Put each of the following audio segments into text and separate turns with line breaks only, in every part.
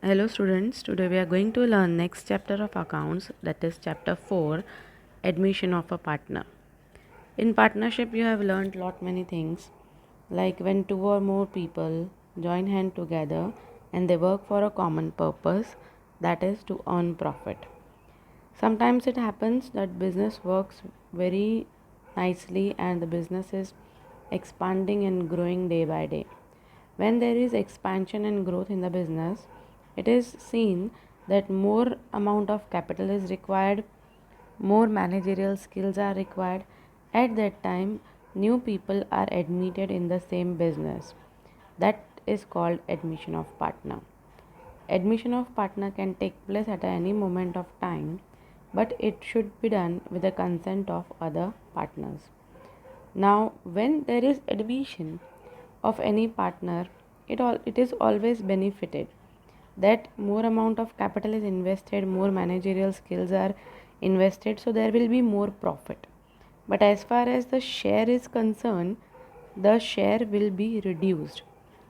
Hello students, today we are going to learn next chapter of accounts, that is chapter 4, admission of a partner. In partnership you have learned lot many things, like when two or more people join hand together and they work for a common purpose, that is to earn profit. Sometimes it happens that business works very nicely and the business is expanding and growing day by day. When there is expansion and growth in the business, it is seen that more amount of capital is required, more managerial skills are required. At that time, new people are admitted in the same business. That is called admission of partner. Admission of partner can take place at any moment of time, but it should be done with the consent of other partners. Now, when there is admission of any partner, it is always benefited that more amount of capital is invested, more managerial skills are invested, so there will be more profit. But as far as the share is concerned, the share will be reduced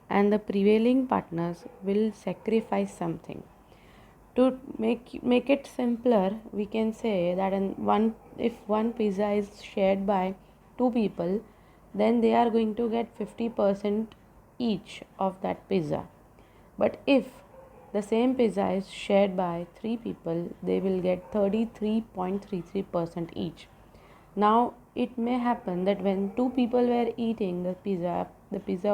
and the prevailing partners will sacrifice something. To make it simpler, we can say that if one pizza is shared by two people, then they are going to get 50% each of that pizza. But if the same pizza is shared by three people, they will get 33.33% each. Now, it may happen that when two people were eating the pizza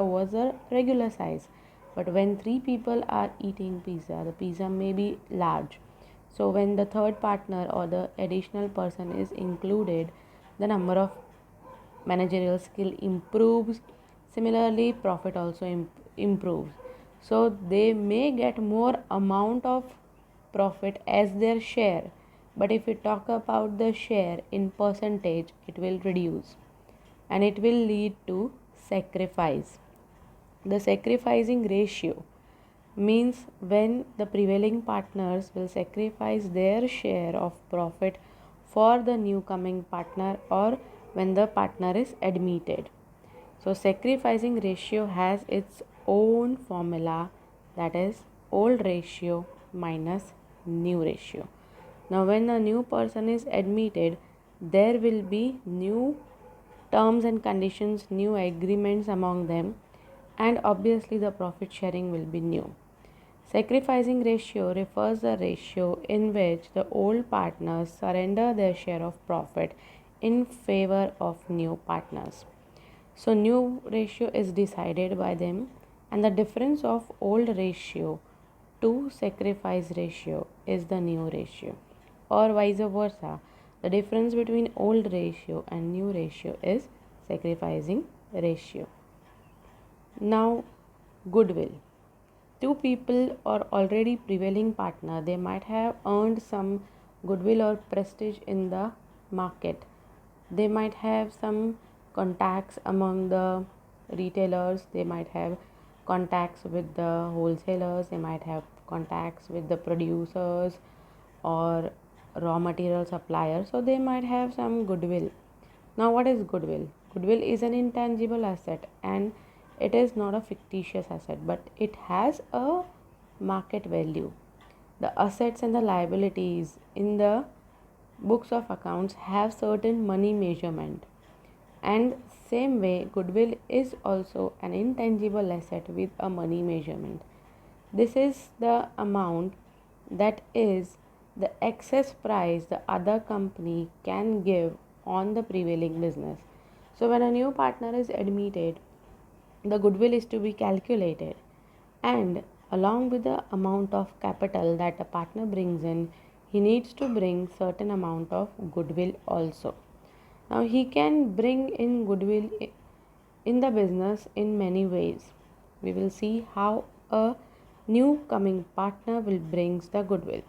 was a regular size. But when three people are eating pizza, the pizza may be large. So, when the third partner or the additional person is included, the number of managerial skill improves. Similarly, profit also improves. So, they may get more amount of profit as their share, but if we talk about the share in percentage, it will reduce and it will lead to sacrifice. The sacrificing ratio means when the prevailing partners will sacrifice their share of profit for the new coming partner or when the partner is admitted. So, sacrificing ratio has its own formula, that is old ratio minus new ratio. Now, when a new person is admitted, there will be new terms and conditions, new agreements among them, and obviously the profit sharing will be new. Sacrificing ratio refers the ratio in which the old partners surrender their share of profit in favor of new partners. So new ratio is decided by them and the difference of old ratio to sacrifice ratio is the new ratio, or vice versa. The difference between old ratio and new ratio is sacrificing ratio. Now, goodwill. Two people or already prevailing partner, they might have earned some goodwill or prestige in the market. They might have some contacts among the retailers, they might have contacts with the wholesalers, they might have contacts with the producers or raw material suppliers, so they might have some goodwill. Now, what is goodwill? Goodwill is an intangible asset and it is not a fictitious asset, but it has a market value. The assets and the liabilities in the books of accounts have certain money measurement, and same way goodwill is also an intangible asset with a money measurement. This is the amount that is the excess price the other company can give on the prevailing business. So when a new partner is admitted, the goodwill is to be calculated, and along with the amount of capital that a partner brings in, he needs to bring certain amount of goodwill also. Now he can bring in goodwill in the business in many ways. We will see how a new coming partner will brings the goodwill.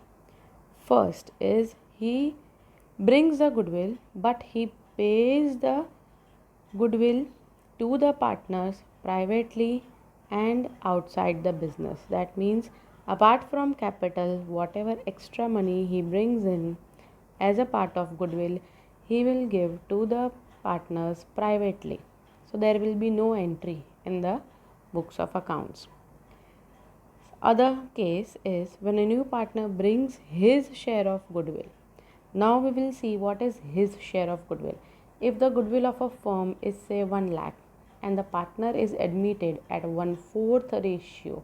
First is he brings the goodwill, but he pays the goodwill to the partners privately and outside the business. That means, apart from capital, whatever extra money he brings in as a part of goodwill, he will give to the partners privately. So, there will be no entry in the books of accounts. Other case is when a new partner brings his share of goodwill. Now we will see what is his share of goodwill. If the goodwill of a firm is say 1 lakh and the partner is admitted at 1/4 ratio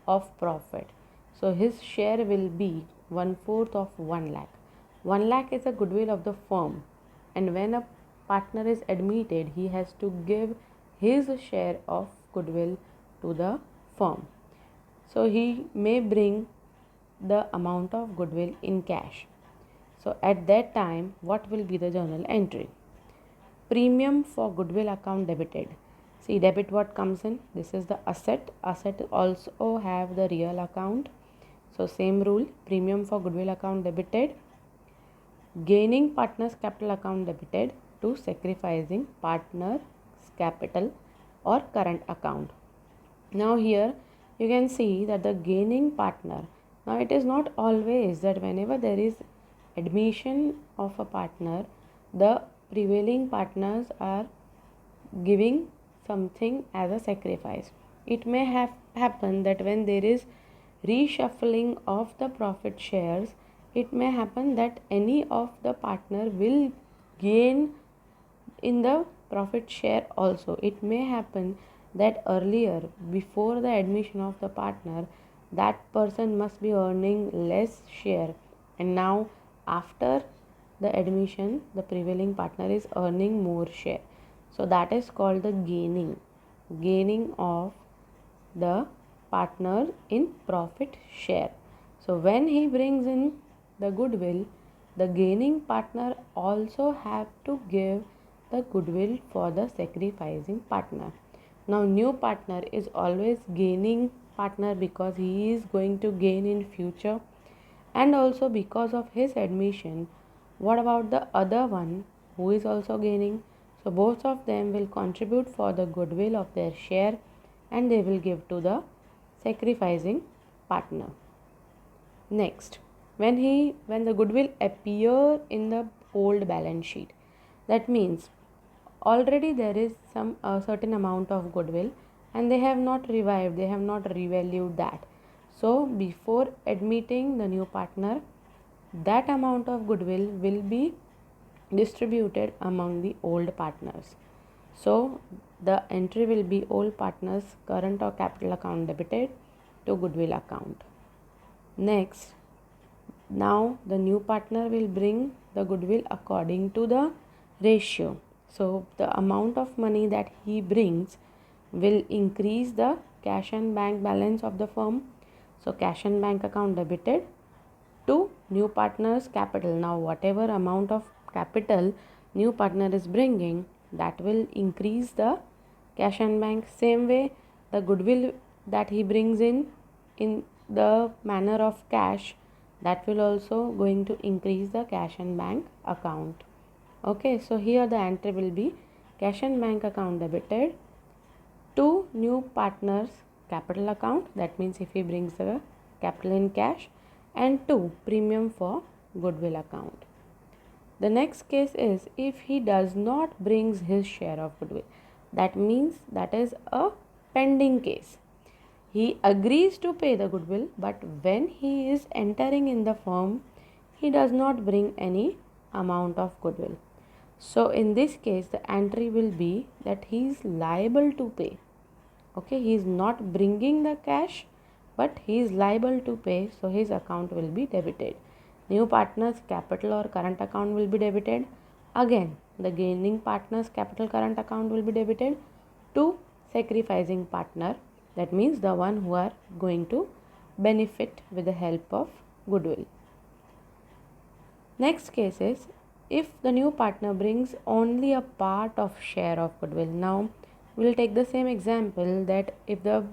of profit, so his share will be 1/4 of 1 lakh. 1 lakh is the goodwill of the firm, and when a partner is admitted, he has to give his share of goodwill to the firm. So he may bring the amount of goodwill in cash. So at that time, what will be the journal entry? Premium for goodwill account debited. See, debit what comes in? This is the asset. Asset also have the real account. So same rule, premium for goodwill account debited. Gaining partner's capital account debited to sacrificing partner's capital or current account. Now here you can see that the gaining partner, now it is not always that whenever there is admission of a partner, the prevailing partners are giving something as a sacrifice. It may have happened that when there is reshuffling of the profit shares, it may happen that any of the partner will gain in the profit share also. It may happen that earlier, before the admission of the partner, that person must be earning less share, and now after the admission the prevailing partner is earning more share. So that is called the gaining of the partner in profit share. So when he brings in the goodwill, the gaining partner also have to give the goodwill for the sacrificing partner. Now new partner is always gaining partner because he is going to gain in future, and also because of his admission. What about the other one who is also gaining? So both of them will contribute for the goodwill of their share, and they will give to the sacrificing partner. Next, when the goodwill appear in the old balance sheet, that means already there is some certain amount of goodwill and they have not revived, they have not revalued that. So before admitting the new partner, that amount of goodwill will be distributed among the old partners. So the entry will be old partners current or capital account debited to goodwill account. Next, now the new partner will bring the goodwill according to the ratio. So the amount of money that he brings will increase the cash and bank balance of the firm. So cash and bank account debited to new partner's capital. Now whatever amount of capital new partner is bringing, that will increase the cash and bank. Same way, the goodwill that he brings in the manner of cash, that will also going to increase the cash and bank account. Okay, so here the entry will be cash and bank account debited to new partner's capital account. That means if he brings the capital in cash, and to premium for goodwill account. The next case is if he does not brings his share of goodwill. That means that is a pending case. He agrees to pay the goodwill, but when he is entering in the firm, he does not bring any amount of goodwill. So in this case, the entry will be that he is liable to pay. Okay, he is not bringing the cash, but he is liable to pay, so his account will be debited. New partner's capital or current account will be debited. Again, the gaining partner's capital current account will be debited to sacrificing partner. That means the one who are going to benefit with the help of goodwill. Next case is if the new partner brings only a part of share of goodwill. Now we will take the same example that if the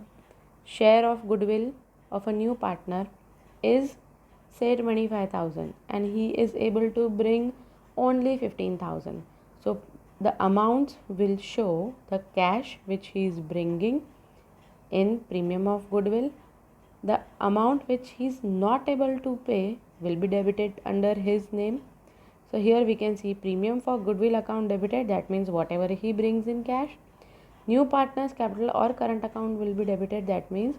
share of goodwill of a new partner is say 25,000 and he is able to bring only 15,000. So the amounts will show the cash which he is bringing in premium of goodwill. The amount which he is not able to pay will be debited under his name. So here we can see premium for goodwill account debited. That means whatever he brings in cash. New partner's capital or current account will be debited. That means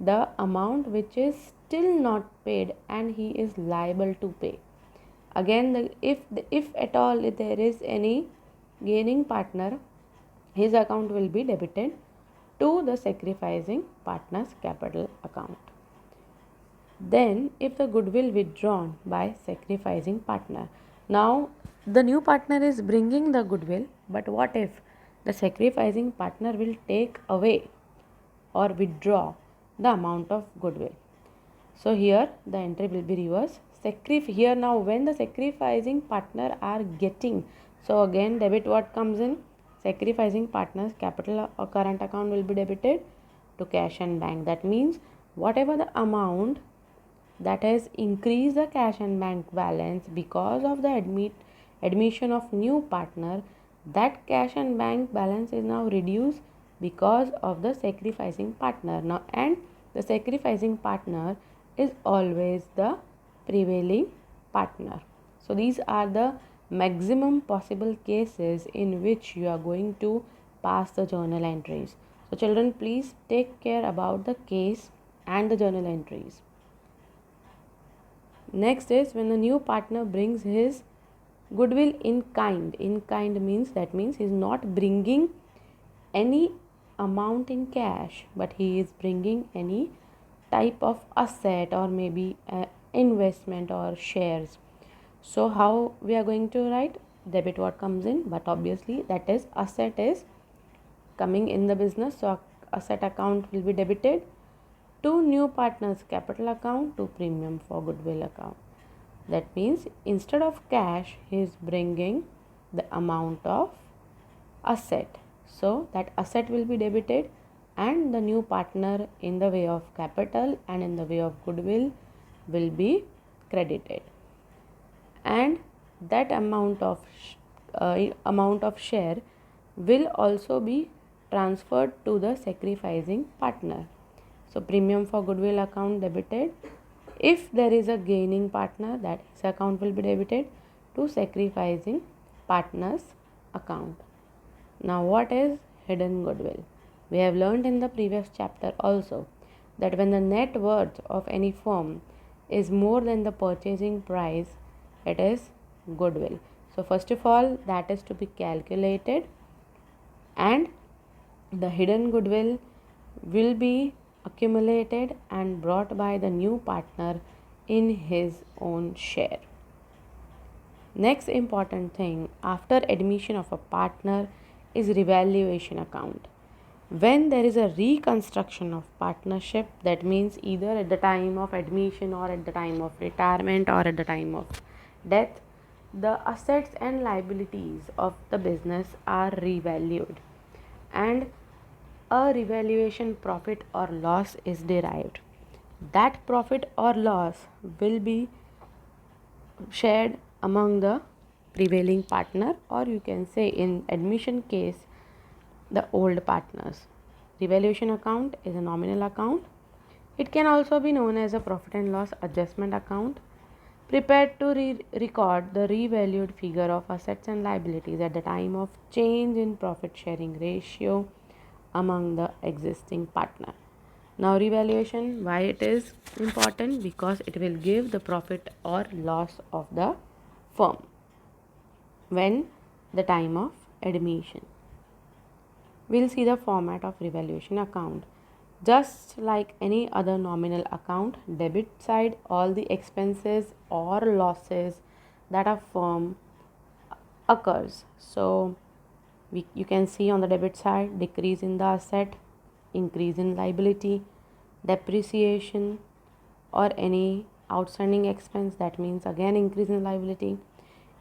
the amount which is still not paid and he is liable to pay. Again, if at all if there is any gaining partner, his account will be debited to the sacrificing partner's capital account. Then, if the goodwill withdrawn by sacrificing partner, now the new partner is bringing the goodwill, but what if the sacrificing partner will take away or withdraw the amount of goodwill? So here the entry will be reversed. Here now when the sacrificing partner are getting, so again debit what comes in, sacrificing partner's capital or current account will be debited to cash and bank. That means whatever the amount that has increased the cash and bank balance because of the admission of new partner, that cash and bank balance is now reduced because of the sacrificing partner. Now, and the sacrificing partner is always the prevailing partner. So these are the maximum possible cases in which you are going to pass the journal entries. So children, please take care about the case and the journal entries. Next is when the new partner brings his goodwill in kind. In kind means he is not bringing any amount in cash, but he is bringing any type of asset or maybe investment or shares. So how we are going to write? Debit what comes in, but obviously that is asset is coming in the business, so asset account will be debited to new partner's capital account to premium for goodwill account. That means instead of cash, he is bringing the amount of asset. So that asset will be debited and the new partner in the way of capital and in the way of goodwill will be credited. And that amount of share will also be transferred to the sacrificing partner. So premium for goodwill account debited. If there is a gaining partner, that his account will be debited to sacrificing partner's account. Now what is hidden goodwill? We have learned in the previous chapter also that when the net worth of any firm is more than the purchasing price, it is goodwill. So first of all, that is to be calculated, and the hidden goodwill will be accumulated and brought by the new partner in his own share. Next important thing after admission of a partner is revaluation account. When there is a reconstruction of partnership, that means either at the time of admission or at the time of retirement or at the time of death, the assets and liabilities of the business are revalued and a revaluation profit or loss is derived. That profit or loss will be shared among the prevailing partner, or you can say in admission case the old partners. Revaluation account is a nominal account. It can also be known as a profit and loss adjustment account, prepared to record the revalued figure of assets and liabilities at the time of change in profit sharing ratio among the existing partner. Now revaluation, why it is important? Because it will give the profit or loss of the firm when the time of admission. We'll see the format of revaluation account. Just like any other nominal account, debit side all the expenses or losses that a firm occurs. So you can see on the debit side decrease in the asset, increase in liability, depreciation or any outstanding expense, that means again increase in liability,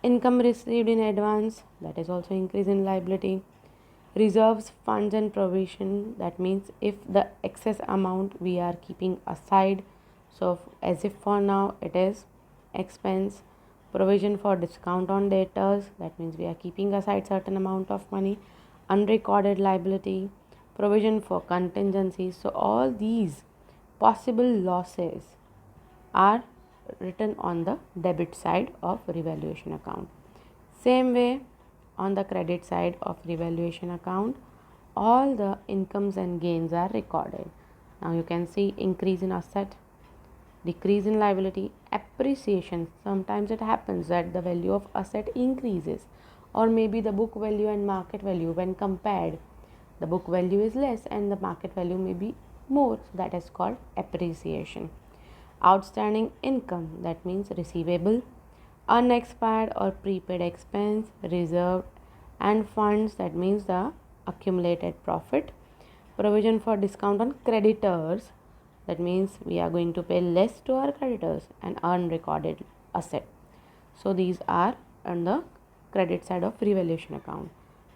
income received in advance, that is also increase in liability, reserves, funds and provision, that means if the excess amount we are keeping aside, so as if for now it is expense, provision for discount on debtors, that means we are keeping aside certain amount of money, unrecorded liability, provision for contingencies. So all these possible losses are written on the debit side of revaluation account. Same way on the credit side of revaluation account, all the incomes and gains are recorded. Now you can see increase in asset, decrease in liability, appreciation. Sometimes it happens that the value of asset increases, or maybe the book value and market value when compared, the book value is less and the market value may be more. So that is called appreciation. Outstanding income, that means receivable, unexpired or prepaid expense, reserved and funds, that means the accumulated profit. Provision for discount on creditors, that means we are going to pay less to our creditors, and unrecorded asset. So these are on the credit side of revaluation account.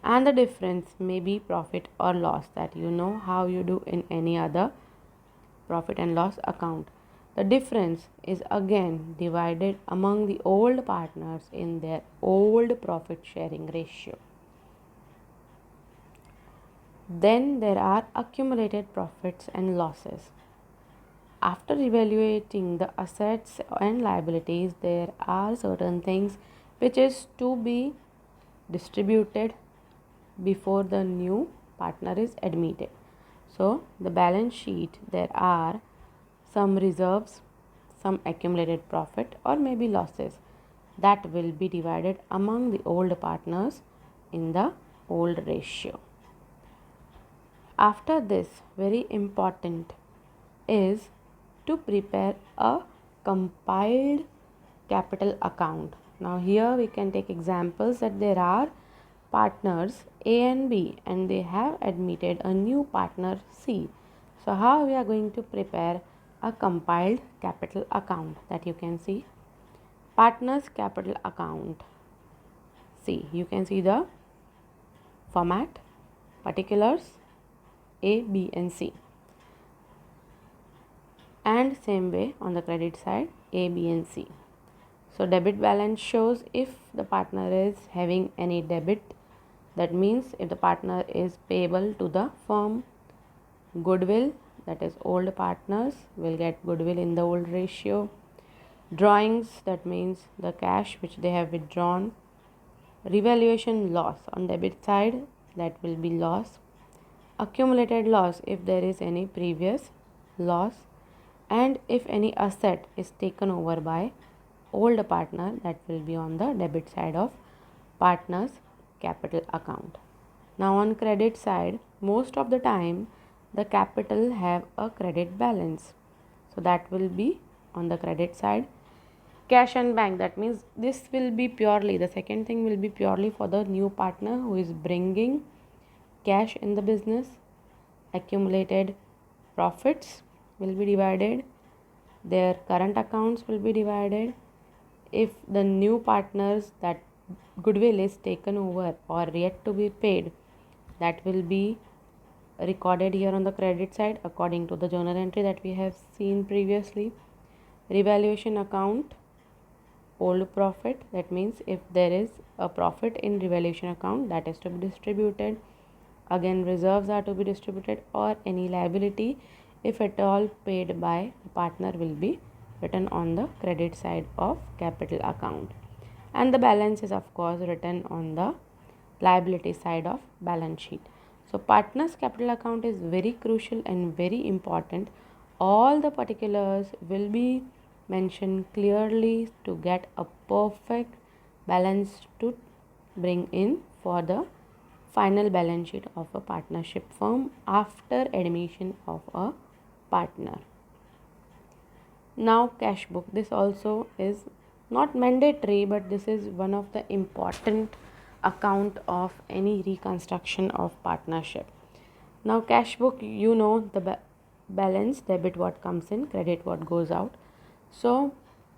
And the difference may be profit or loss, that you know how you do in any other profit and loss account. The difference is again divided among the old partners in their old profit sharing ratio. Then there are accumulated profits and losses. After evaluating the assets and liabilities, there are certain things which is to be distributed before the new partner is admitted. So the balance sheet, there are some reserves, some accumulated profit or maybe losses that will be divided among the old partners in the old ratio. After this, very important is to prepare a compiled capital account. Now here we can take examples that there are partners A and B and they have admitted a new partner C. So how we are going to prepare a compiled capital account, that you can see partners capital account C. You can see the format, particulars A, B and C. And same way on the credit side A, B and C. So debit balance shows if the partner is having any debit, that means if the partner is payable to the firm. Goodwill, that is old partners will get goodwill in the old ratio. Drawings, that means the cash which they have withdrawn. Revaluation loss on debit side, that will be loss. Accumulated loss if there is any previous loss, and if any asset is taken over by old partner, that will be on the debit side of partners capital account. Now on credit side, most of the time the capital have a credit balance, so that will be on the credit side. Cash and bank, that means this will be purely, the second thing will be purely for the new partner who is bringing cash in the business. Accumulated profits will be divided, their current accounts will be divided. If the new partners that goodwill is taken over or yet to be paid, that will be recorded here on the credit side according to the journal entry that we have seen previously. Revaluation account, old profit, that means if there is a profit in revaluation account, that is to be distributed. Again reserves are to be distributed, or any liability if at all paid by the partner will be written on the credit side of capital account, and the balance is of course written on the liability side of balance sheet. So partners capital account is very crucial and very important. All the particulars will be mentioned clearly to get a perfect balance to bring in for the final balance sheet of a partnership firm after admission of a partner. Now cash book, this also is not mandatory, but this is one of the important account of any reconstruction of partnership. Now cash book, you know the balance, debit what comes in, credit what goes out. So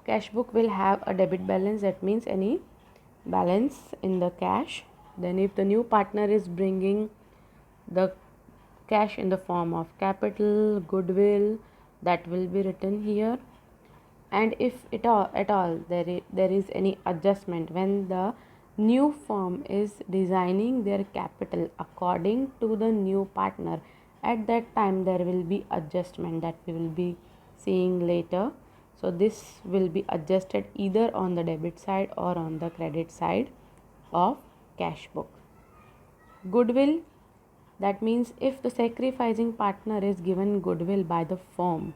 cash book will have a debit balance, that means any balance in the cash. Then if the new partner is bringing the cash in the form of capital, goodwill, that will be written here. And if at all there is any adjustment when the new firm is designing their capital according to the new partner, at that time there will be adjustment that we will be seeing later. So this will be adjusted either on the debit side or on the credit side of cash book. Goodwill, That means if the sacrificing partner is given goodwill by the firm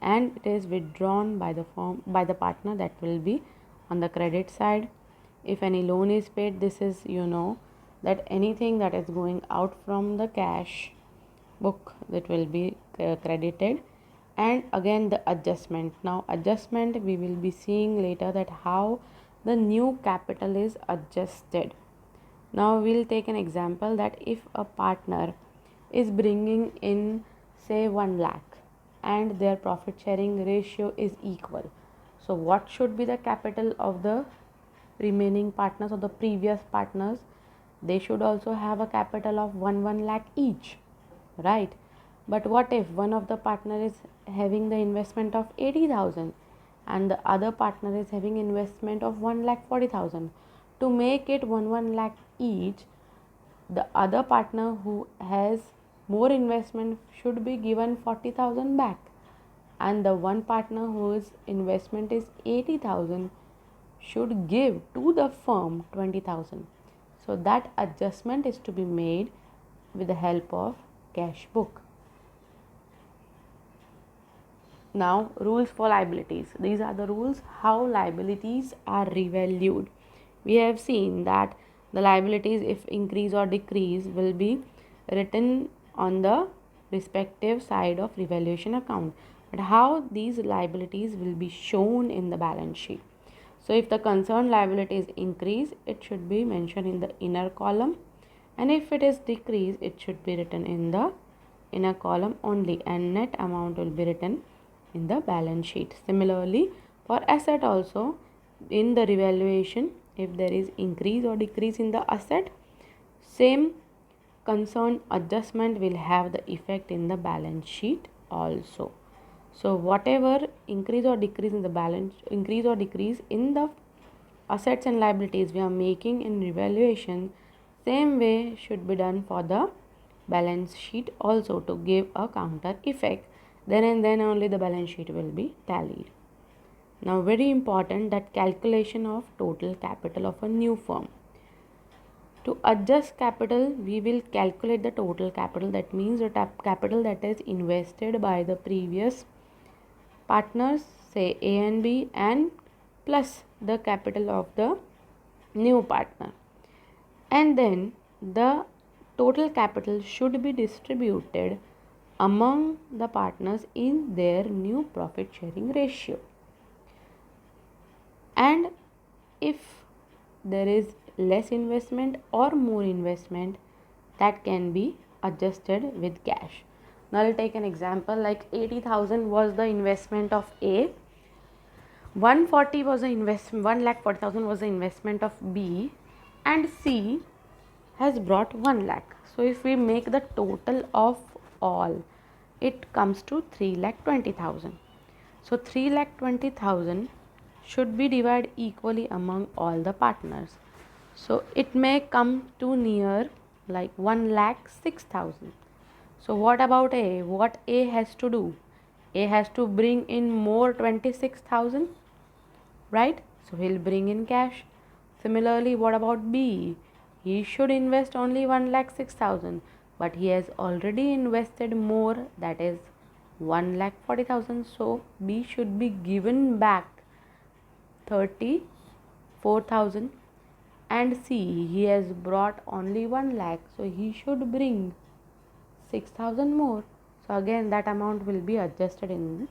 and it is withdrawn by the firm by the partner, that will be on the credit side. If any loan is paid, this is that anything that is going out from the cash book, that will be credited. And again the adjustment. Now adjustment we will be seeing later, that how the new capital is adjusted. Now we'll take an example, that if a partner is bringing in say 1 lakh and their profit sharing ratio is equal, so what should be the capital of the remaining partners or the previous partners? They should also have a capital of 1 lakh each, right? But what if one of the partner is having the investment of 80,000 and the other partner is having investment of 1,40,000? To make it 1 lakh each, the other partner who has more investment should be given 40,000 back, and the one partner whose investment is 80,000 should give to the firm 20,000. So that adjustment is to be made with the help of cash book. Now rules for liabilities. These are the rules how liabilities are revalued. We have seen that the liabilities, if increase or decrease, will be written on the respective side of revaluation account. But how these liabilities will be shown in the balance sheet? So if the concerned liabilities increase, it should be mentioned in the inner column, and if it is decrease, it should be written in the inner column only, and net amount will be written in the balance sheet. Similarly for asset also, in the revaluation, if there is increase or decrease in the asset, same concerned adjustment will have the effect in the balance sheet also. So whatever increase or decrease in the assets and liabilities we are making in revaluation, same way should be done for the balance sheet also, to give a counter effect. Then and then only the balance sheet will be tallied. Now very important, that calculation of total capital of a new firm. To adjust capital, we will calculate the total capital. That means the capital that is invested by the previous partners, say A and B, and plus the capital of the new partner. And then the total capital should be distributed among the partners in their new profit sharing ratio. And if there is less investment or more investment, that can be adjusted with cash. Now I'll take an example, like 80,000 was the investment of A, 140 was the investment, 1,40,000 was the investment of B, and C has brought 1 lakh. So if we make the total of all, it comes to 3,20,000. So 3,20,000 should be divided equally among all the partners. So it may come to near like 1,06,000. So what about A? What A has to do? A has to bring in more 26,000, right? So he'll bring in cash. Similarly, what about B? He should invest only 1,06,000, but he has already invested more, that is 1,40,000. So B should be given back 34,000. And C, he has brought only 1 lakh, so he should bring 6,000 more. So again that amount will be adjusted in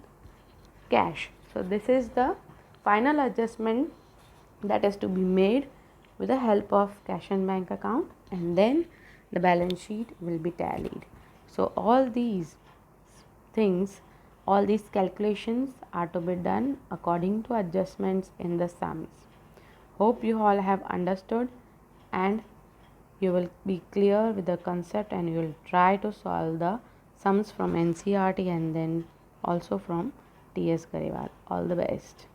cash. So this is the final adjustment that is to be made with the help of cash and bank account, and then the balance sheet will be tallied. So all these things, all these calculations are to be done according to adjustments in the sums. Hope you all have understood, and you will be clear with the concept, and you will try to solve the sums from NCERT and then also from TS Garewal. All the best.